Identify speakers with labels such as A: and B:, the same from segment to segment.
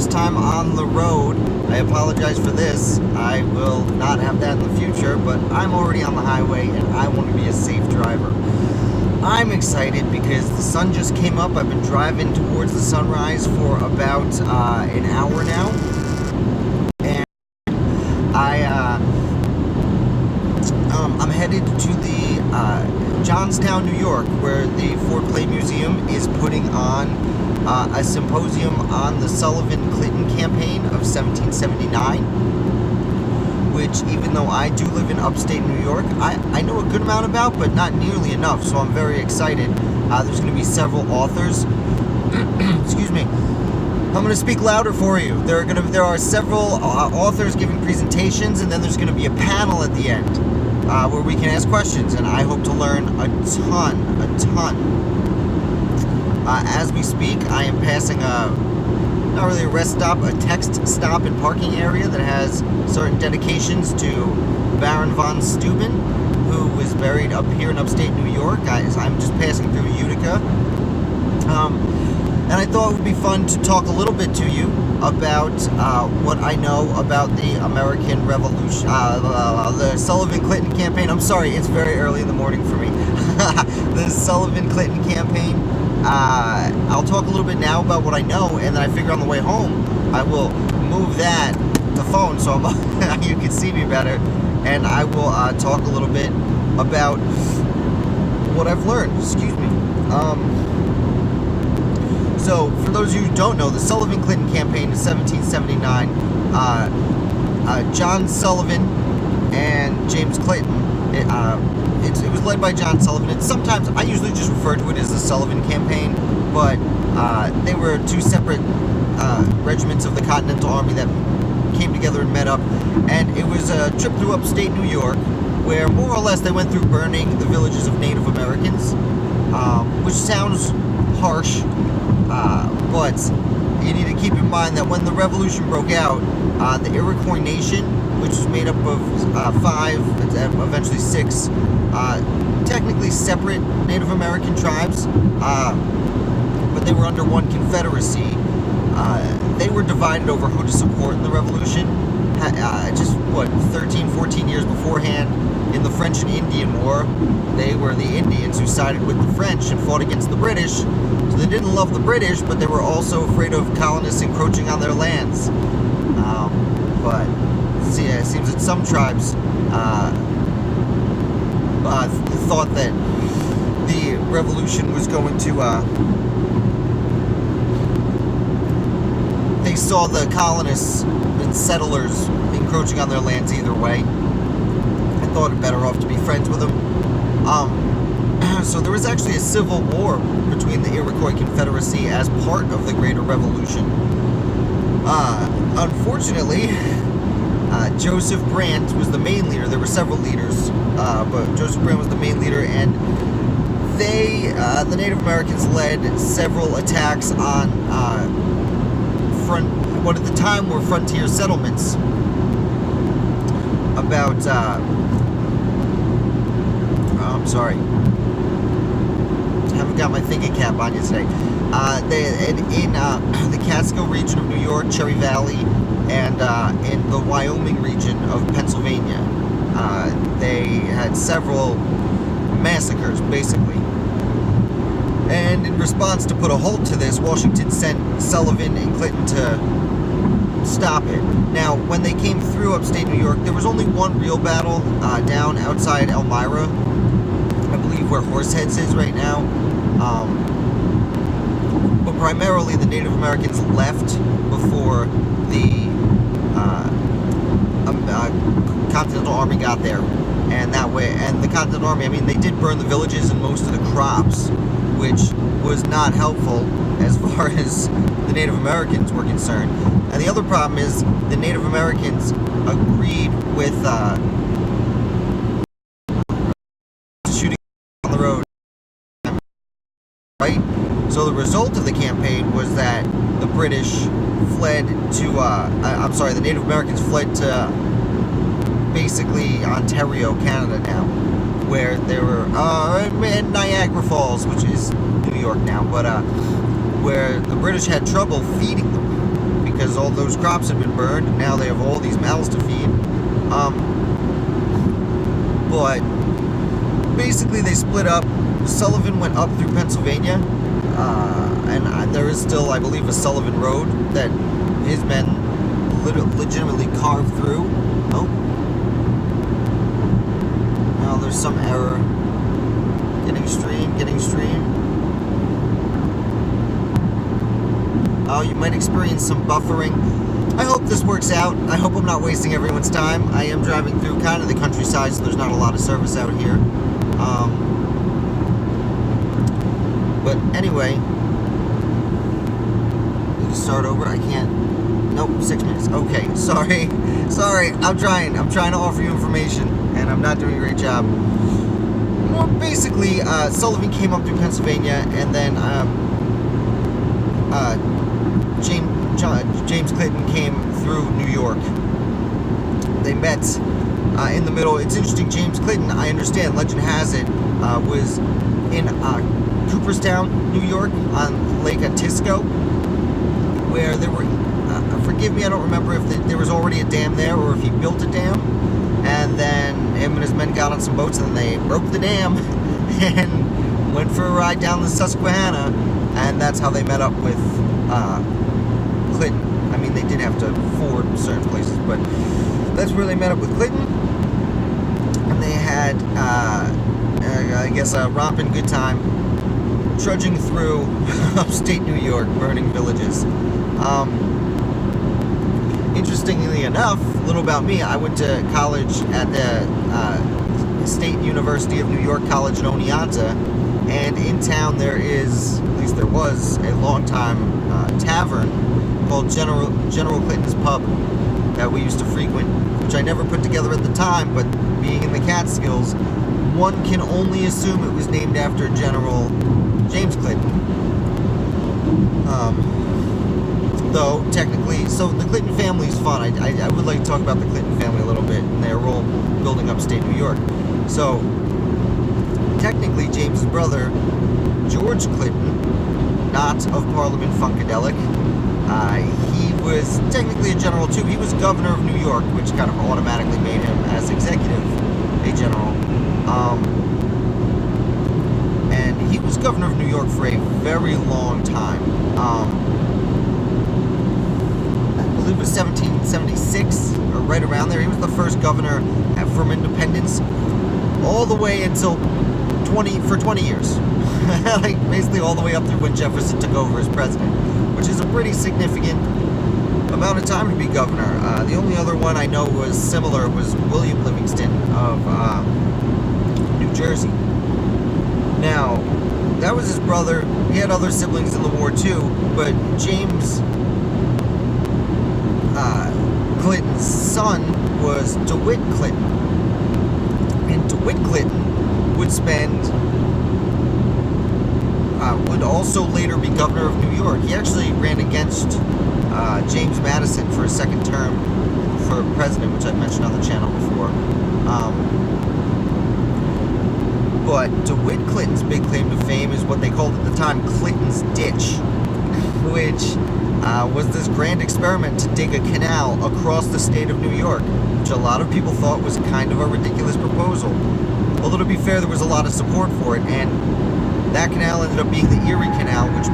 A: first time on the road. I apologize for this. I will not have that in the future, but I'm already on the highway and I want to be a safe driver. I'm excited because the sun just came up. I've been driving towards the sunrise for about an hour now. And I'm headed to the Johnstown, New York, where the Ford Clay Museum is putting on a symposium on the Sullivan-Clinton campaign of 1779, which, even though I do live in upstate New York, I know a good amount about, but not nearly enough, so I'm very excited. There's going to be several authors. Excuse me. I'm going to speak louder for you. There are several authors giving presentations, and then there's going to be a panel at the end where we can ask questions, and I hope to learn a ton. As we speak, I am passing not really a rest stop, a text stop and parking area that has certain dedications to Baron von Steuben, who was buried up here in upstate New York. I'm just passing through Utica. And I thought it would be fun to talk a little bit to you about what I know about the American Revolution, the Sullivan-Clinton campaign. I'm sorry, it's very early in the morning for me. The Sullivan-Clinton campaign. I'll talk a little bit now about what I know, and then I figure on the way home I will move the phone so you can see me better, and I will talk a little bit about what I've learned. Excuse me. So, for those of you who don't know, the Sullivan-Clinton campaign in 1779, John Sullivan and James Clinton, it was led by John Sullivan. I usually just refer to it as the Sullivan campaign, but they were two separate regiments of the Continental Army that came together and met up, and it was a trip through upstate New York, where more or less they went through burning the villages of Native Americans, which sounds harsh, but you need to keep in mind that when the Revolution broke out, the Iroquois Nation, which was made up of 5, eventually 6, technically separate Native American tribes, but they were under one confederacy. They were divided over who to support in the Revolution. 13, 14 years beforehand, in the French and Indian War, they were the Indians who sided with the French and fought against the British. So they didn't love the British, but they were also afraid of colonists encroaching on their lands. But it seems that some tribes thought that the revolution was going to... they saw the colonists and settlers encroaching on their lands either way. I thought it better off to be friends with them. So there was actually a civil war between the Iroquois Confederacy as part of the Greater Revolution. Unfortunately, Joseph Brant was the main leader. There were several leaders, but Joseph Brant was the main leader, and the Native Americans led several attacks on what at the time were frontier settlements about, I'm sorry, I haven't got my thinking cap on you today. In the Catskill region of New York, Cherry Valley, and in the Wyoming region of Pennsylvania, they had several massacres, basically. And in response to put a halt to this, Washington sent Sullivan and Clinton to stop it. Now, when they came through upstate New York, there was only one real battle down outside Elmira, I believe where Horseheads is right now. But primarily the Native Americans left before the Continental Army got there. And that way, and the Continental Army, I mean, they did burn the villages and most of the crops, which was not helpful as far as the Native Americans were concerned. And the other problem is the Native Americans agreed with shooting on the road, right? So the result of the campaign was that the British fled to, the Native Americans fled to basically Ontario, Canada now, where there were, and Niagara Falls, which is New York now, but where the British had trouble feeding them because all those crops had been burned, and now they have all these mouths to feed. But basically they split up. Sullivan went up through Pennsylvania, and there is still, I believe, a Sullivan Road that his men legitimately carved through. Oh. Now there's some error. Getting stream. Oh, you might experience some buffering. I hope this works out. I hope I'm not wasting everyone's time. I am driving through kind of the countryside, so there's not a lot of service out here. But anyway, we can start over. I can't. Nope, 6 minutes. Okay, sorry. I'm trying to offer you information, and I'm not doing a great job. Well, basically, Sullivan came up through Pennsylvania, and then James Clinton came through New York. They met in the middle. It's interesting. James Clinton, I understand, legend has it, was in Cooperstown, New York, on Lake Atisco, where there were, forgive me, I don't remember if there was already a dam there or if he built a dam, and then him and his men got on some boats and they broke the dam and went for a ride down the Susquehanna, and that's how they met up with Clinton. I mean, they did have to ford certain places, but that's where they met up with Clinton, and they had, I guess, a romping good time trudging through upstate New York, burning villages. Interestingly enough, a little about me, I went to college at the State University of New York College in Oneonta, and in town there is, at least there was, a long-time tavern called General Clinton's Pub that we used to frequent, which I never put together at the time, but being in the Catskills, one can only assume it was named after General James Clinton. Though, technically, so the Clinton family is fun. I would like to talk about the Clinton family a little bit and their role building upstate New York. So, technically, James's brother, George Clinton, not of Parliament Funkadelic, he was technically a general too. He was governor of New York, which kind of automatically made him, as executive, a general. And he was governor of New York for a very long time. I believe it was 1776, or right around there. He was the first governor from independence all the way until 20 years. Like basically all the way up through when Jefferson took over as president, which is a pretty significant amount of time to be governor. The only other one I know was similar was William Livingston of New Jersey. Now, that was his brother. He had other siblings in the war too, but James Clinton's son was DeWitt Clinton. And DeWitt Clinton would would also later be governor of New York. He actually ran against James Madison for a second term for president, which I've mentioned on the channel before. But DeWitt Clinton's big claim to fame is what they called at the time Clinton's Ditch, which was this grand experiment to dig a canal across the state of New York, which a lot of people thought was kind of a ridiculous proposal. Although, to be fair, there was a lot of support for it, and that canal ended up being the Erie Canal, which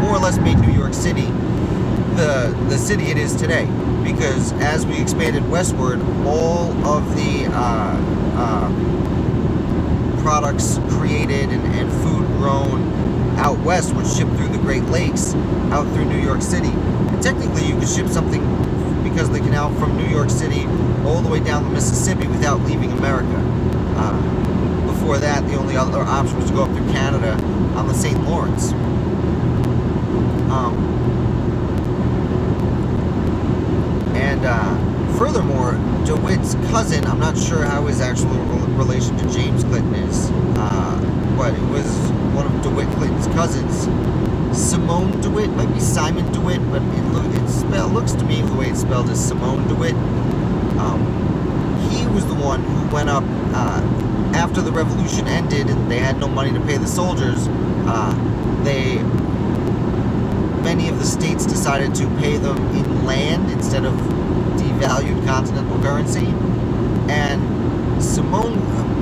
A: more or less made New York City the city it is today. Because as we expanded westward, all of the products created and food grown out west was shipped through the Great Lakes out through New York City. And technically you could ship something because of the canal from New York City all the way down the Mississippi without leaving America. Before that, the only other option was to go up through Canada on the St. Lawrence. Furthermore, DeWitt's cousin, I'm not sure how his actual relation to James Clinton is, but it was one of DeWitt Clinton's cousins, Simone DeWitt, might be Simon DeWitt, but it looks to me the way it's spelled is Simone DeWitt. He was the one who went up after the revolution ended and they had no money to pay the soldiers. many of the states decided to pay them in land instead of devalued continental currency. And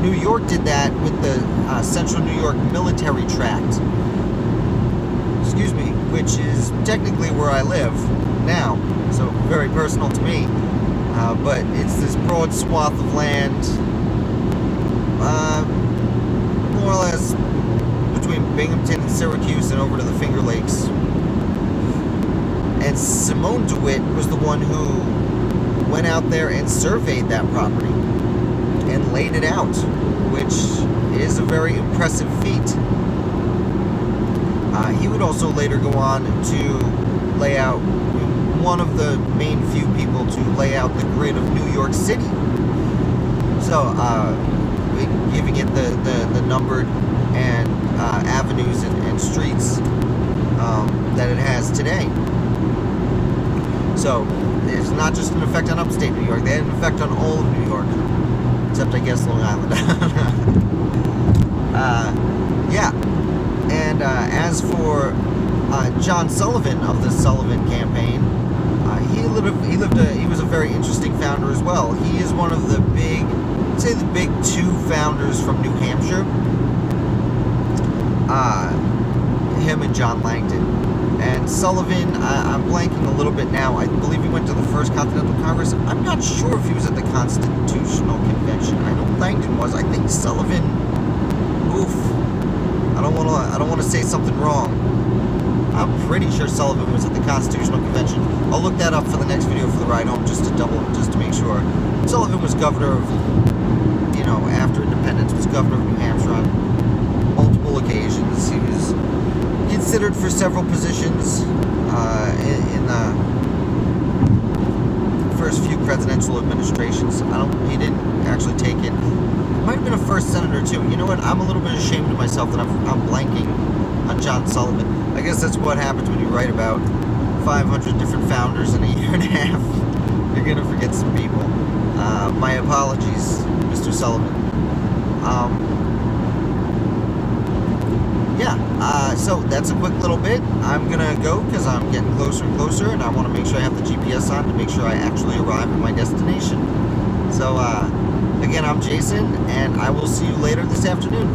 A: New York did that with the Central New York Military Tract, which is technically where I live now, so very personal to me. But it's this broad swath of land, more or less between Binghamton and Syracuse and over to the Finger Lakes. And Simone DeWitt was the one who went out there and surveyed that property and laid it out, which is a very impressive feat. He would also later go on to lay out, one of the main few people to lay out the grid of New York City. So, giving it the numbered and avenues and streets that it has today. So, it's not just an effect on upstate New York, they had an effect on all of New York, except I guess Long Island. Yeah. And as for John Sullivan of the Sullivan campaign, he was a very interesting founder as well. He is one of the big two founders from New Hampshire. Him and John Langdon. And Sullivan, I'm blanking a little bit now. I believe he went to the First Continental Congress. I'm not sure if he was at the Constitutional Convention. I know Langdon was. I think Sullivan. I don't want to say something wrong. I'm pretty sure Sullivan was at the Constitutional Convention. I'll look that up for the next video for the ride home, just to make sure. Sullivan was governor of, after independence, was governor of New Hampshire on multiple occasions. He was considered for several positions in the first few presidential administrations. He didn't actually take it. Might have been a first senator too. You know what? I'm a little bit ashamed of myself that I'm blanking on John Sullivan. I guess that's what happens when you write about 500 different founders in a year and a half. You're gonna forget some people. My apologies, Mr. Sullivan. So that's a quick little bit. I'm gonna go because I'm getting closer and closer, and I want to make sure I have the GPS on to make sure I actually arrive at my destination. So, again, I'm Jason, and I will see you later this afternoon.